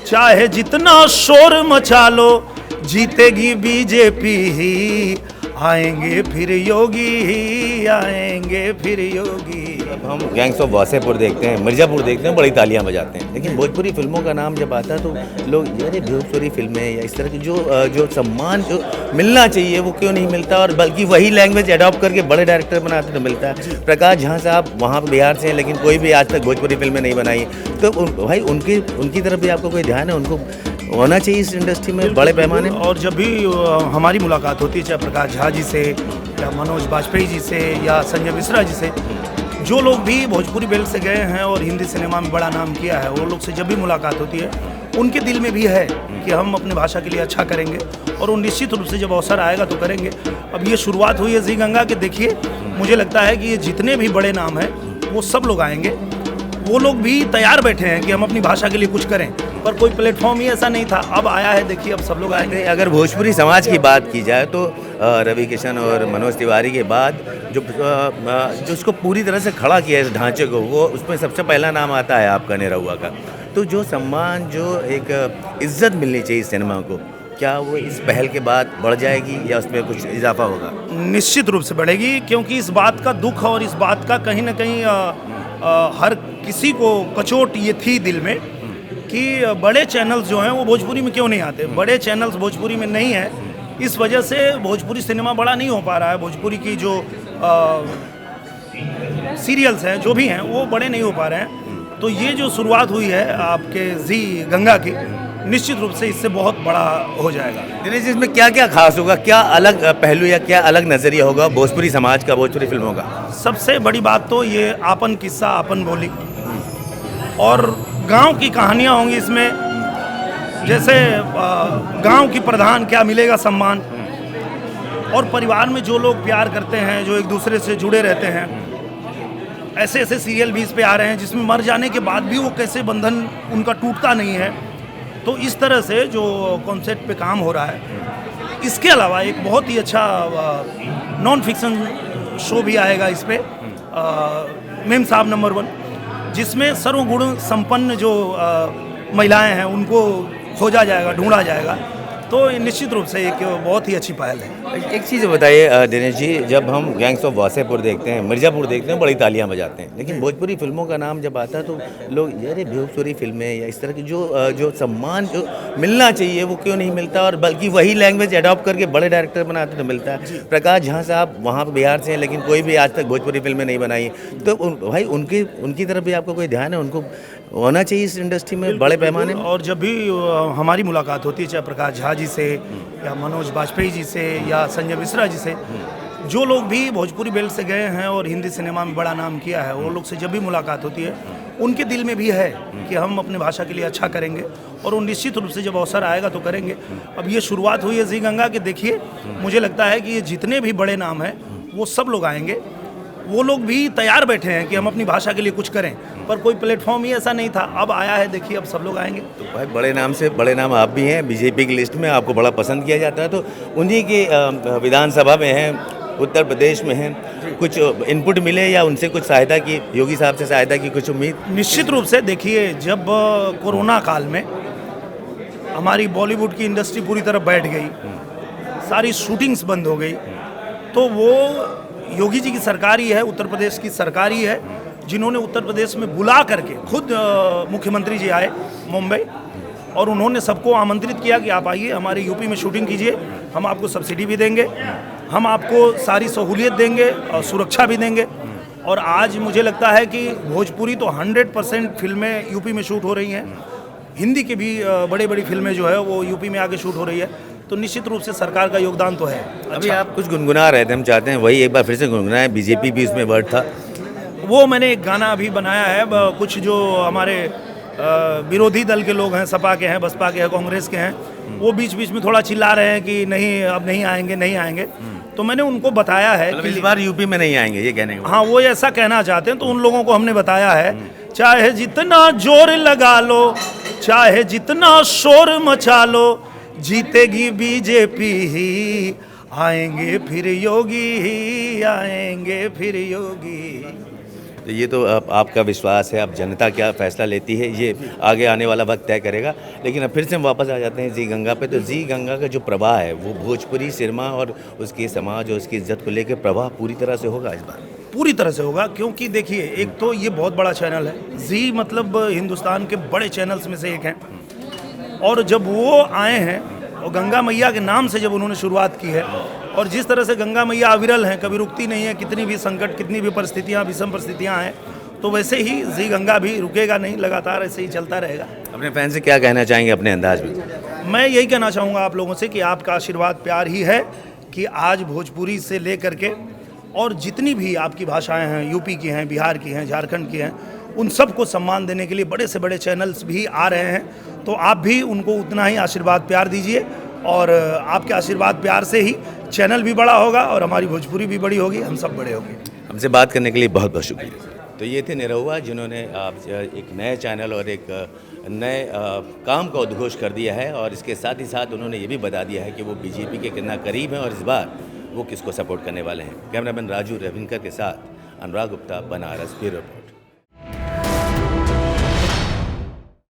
चाहे जितना शोर मचा लो, जीतेगी बीजेपी ही, आएंगे फिर योगी ही, आएंगे फिर योगी। अब हम गैंग्स ऑफ वासेपुर देखते हैं, मिर्ज़ापुर देखते हैं, बड़ी तालियां बजाते हैं, लेकिन भोजपुरी फिल्मों का नाम जब आता है तो लोग यार ये भोजपुरी फिल्में या इस तरह की जो सम्मान जो मिलना चाहिए वो क्यों नहीं मिलता, और बल्कि वही लैंग्वेज अडॉप्ट करके बड़े डायरेक्टर बनाते तो मिलता है। प्रकाश झा साहब वहाँ पर बिहार से हैं, लेकिन कोई भी आज तक भोजपुरी फिल्में नहीं बनाई, तो भाई उनकी तरफ भी आपको कोई ध्यान है? उनको होना चाहिए इस इंडस्ट्री में बड़े पैमाने। और जब भी हमारी मुलाकात होती है, चाहे प्रकाश झा जी से या मनोज बाजपेयी जी से या संजय मिश्रा जी से, जो लोग भी भोजपुरी बेल्ट से गए हैं और हिंदी सिनेमा में बड़ा नाम किया है, वो लोग से जब भी मुलाकात होती है, उनके दिल में भी है कि हम अपनी भाषा के लिए अच्छा करेंगे, और वो निश्चित रूप से जब अवसर आएगा तो करेंगे। अब ये शुरुआत हुई है जी गंगा के, देखिए मुझे लगता है कि ये जितने भी बड़े नाम हैं वो सब लोग आएंगे। वो लोग भी तैयार बैठे हैं कि हम अपनी भाषा के लिए कुछ करें, पर कोई प्लेटफॉर्म ही ऐसा नहीं था, अब आया है, देखिए अब सब लोग आएंगे। अगर भोजपुरी समाज की बात की जाए तो रवि किशन और मनोज तिवारी के बाद जो उसको पूरी तरह से खड़ा किया है इस ढांचे को, वो उसमें सबसे पहला नाम आता है आपका निरहुआ का। तो जो सम्मान, जो एक इज्जत मिलनी चाहिए सिनेमा को, क्या वो इस पहल के बाद बढ़ जाएगी या उसमें कुछ इजाफा होगा? निश्चित रूप से बढ़ेगी, क्योंकि इस बात का दुख और इस बात का कहीं ना कहीं हर किसी को कचोट ये थी दिल में कि बड़े चैनल्स जो हैं वो भोजपुरी में क्यों नहीं आते। बड़े चैनल्स भोजपुरी में नहीं है, इस वजह से भोजपुरी सिनेमा बड़ा नहीं हो पा रहा है। भोजपुरी की जो सीरियल्स हैं जो भी हैं वो बड़े नहीं हो पा रहे हैं। तो ये जो शुरुआत हुई है आपके जी गंगा की, निश्चित रूप से इससे बहुत बड़ा हो जाएगा। दिनेश जी, इसमें क्या क्या खास होगा, क्या अलग पहलू या क्या अलग नज़रिया होगा भोजपुरी समाज का भोजपुरी फिल्मों का? सबसे बड़ी बात तो ये आपन किस्सा आपन बोली और गांव की कहानियां होंगी इसमें। जैसे गांव की प्रधान क्या मिलेगा सम्मान, और परिवार में जो लोग प्यार करते हैं, जो एक दूसरे से जुड़े रहते हैं, ऐसे ऐसे सीरियल भी इस पे आ रहे हैं जिसमें मर जाने के बाद भी वो कैसे बंधन उनका टूटता नहीं है। तो इस तरह से जो कॉन्सेप्ट पे काम हो रहा है। इसके अलावा एक बहुत ही अच्छा नॉन फिक्शन शो भी आएगा इस पे, मेम साहब नंबर 1, जिसमें सर्वगुण संपन्न जो महिलाएं हैं उनको खोजा जाएगा, ढूंढा जाएगा। तो निश्चित रूप से एक बहुत ही अच्छी पहल है। एक चीज़ बताइए दिनेश जी, जब हम गैंग्स ऑफ वासेपुर देखते हैं, मिर्ज़ापुर देखते हैं, बड़ी तालियां बजाते हैं, लेकिन भोजपुरी फिल्मों का नाम जब आता है तो लोग यार ये भोजपुरी फिल्में या इस तरह की जो सम्मान जो मिलना चाहिए वो क्यों नहीं मिलता, और बल्कि वही लैंग्वेज अडॉप्ट करके बड़े डायरेक्टर बनाते तो मिलता है। प्रकाश झा साहब वहाँ पर बिहार से हैं, लेकिन कोई भी आज तक भोजपुरी फिल्में नहीं बनाई, तो भाई उनकी तरफ भी आपको कोई ध्यान है? उनको होना चाहिए इस इंडस्ट्री में बड़े पैमाने में। और जब भी हमारी मुलाकात होती है, चाहे प्रकाश झा जी से या मनोज बाजपेयी जी से या संजय मिश्रा जी से, जो लोग भी भोजपुरी बेल्ट से गए हैं और हिंदी सिनेमा में बड़ा नाम किया है, वो लोग से जब भी मुलाकात होती है, उनके दिल में भी है कि हम अपनी भाषा के लिए अच्छा करेंगे, और वो निश्चित रूप से जब अवसर आएगा तो करेंगे। अब ये शुरुआत हुई है जी गंगा के, देखिए मुझे लगता है कि ये जितने भी बड़े नाम हैं वो सब लोग आएंगे। वो लोग भी तैयार बैठे हैं कि हम अपनी भाषा के लिए कुछ करें, पर कोई प्लेटफॉर्म ही ऐसा नहीं था, अब आया है, देखिए अब सब लोग आएंगे। तो भाई बड़े नाम से बड़े नाम आप भी हैं, बीजेपी की लिस्ट में आपको बड़ा पसंद किया जाता है, तो उन्हीं के विधानसभा में हैं, उत्तर प्रदेश में हैं, कुछ इनपुट मिले या उनसे कुछ सहायता की, योगी साहब से सहायता की कुछ उम्मीद? निश्चित रूप से देखिए, जब कोरोना काल में हमारी बॉलीवुड की इंडस्ट्री पूरी तरह बैठ गई, सारी शूटिंग्स बंद हो गई, तो वो योगी जी की सरकार ही है, उत्तर प्रदेश की सरकार ही है, जिन्होंने उत्तर प्रदेश में बुला करके खुद मुख्यमंत्री जी आए मुंबई, और उन्होंने सबको आमंत्रित किया कि आप आइए हमारे यूपी में शूटिंग कीजिए, हम आपको सब्सिडी भी देंगे, हम आपको सारी सहूलियत देंगे और सुरक्षा भी देंगे। और आज मुझे लगता है कि भोजपुरी तो 100% फिल्में यूपी में शूट हो रही हैं, हिंदी की भी बड़ी बड़ी फिल्में जो है वो यूपी में आके शूट हो रही है। तो निश्चित रूप से सरकार का योगदान तो है। अभी आप कुछ गुनगुना रहे थे, हम चाहते हैं वही एक बार फिर से गुनगुनाएं, बीजेपी भी उसमें वर्ड था। वो मैंने एक गाना अभी बनाया है, कुछ जो हमारे विरोधी दल के लोग हैं, सपा के हैं, बसपा के हैं, कांग्रेस के हैं, वो बीच बीच में थोड़ा चिल्ला रहे हैं कि नहीं अब नहीं आएंगे, नहीं आएंगे। तो मैंने उनको बताया है कि इस बार यूपी में नहीं आएंगे, ये कहने को। हाँ, वो ऐसा कहना चाहते हैं, तो उन लोगों को हमने बताया है, चाहे जितना जोर लगा लो, चाहे जितना शोर मचा लो, जीतेगी बीजेपी ही, आएंगे फिर योगी ही, आएंगे फिर योगी। तो ये तो आपका विश्वास है, अब जनता क्या फैसला लेती है ये आगे आने वाला वक्त तय करेगा। लेकिन अब फिर से हम वापस आ जाते हैं जी गंगा पे। तो जी गंगा का जो प्रवाह है वो भोजपुरी सिनेमा और उसके समाज और उसकी इज्जत को लेकर प्रवाह पूरी तरह से होगा इस बार। पूरी तरह से होगा, क्योंकि देखिए एक तो ये बहुत बड़ा चैनल है, जी मतलब हिंदुस्तान के बड़े चैनल्स में से एक हैं। और जब वो आए हैं और गंगा मैया के नाम से जब उन्होंने शुरुआत की है, और जिस तरह से गंगा मैया अविरल हैं, कभी रुकती नहीं है, कितनी भी संकट, कितनी भी परिस्थितियाँ, विषम परिस्थितियाँ आएँ, तो वैसे ही जी गंगा भी रुकेगा नहीं, लगातार ऐसे ही चलता रहेगा। अपने फैन से क्या कहना चाहेंगे अपने अंदाज में? मैं यही कहना चाहूँगा आप लोगों से कि आपका आशीर्वाद प्यार ही है कि आज भोजपुरी से लेकर के और जितनी भी आपकी भाषाएं हैं, यूपी की हैं, बिहार की हैं, झारखंड की हैं, उन सबको सम्मान देने के लिए बड़े से बड़े चैनल्स भी आ रहे हैं। तो आप भी उनको उतना ही आशीर्वाद प्यार दीजिए, और आपके आशीर्वाद प्यार से ही चैनल भी बड़ा होगा और हमारी भोजपुरी भी बड़ी होगी, हम सब बड़े होंगे। हमसे बात करने के लिए बहुत बहुत शुक्रिया। तो ये थे निरहुआ, जिन्होंने एक नए चैनल और एक नए काम का उद्घोष कर दिया है, और इसके साथ ही साथ उन्होंने ये भी बता दिया है कि वो बीजेपी के कितना करीब हैं और इस बार वो किसको सपोर्ट करने वाले हैं। कैमरामैन राजू रविंकर के साथ अनुराग गुप्ता, बनारस ब्यूरो रिपोर्ट।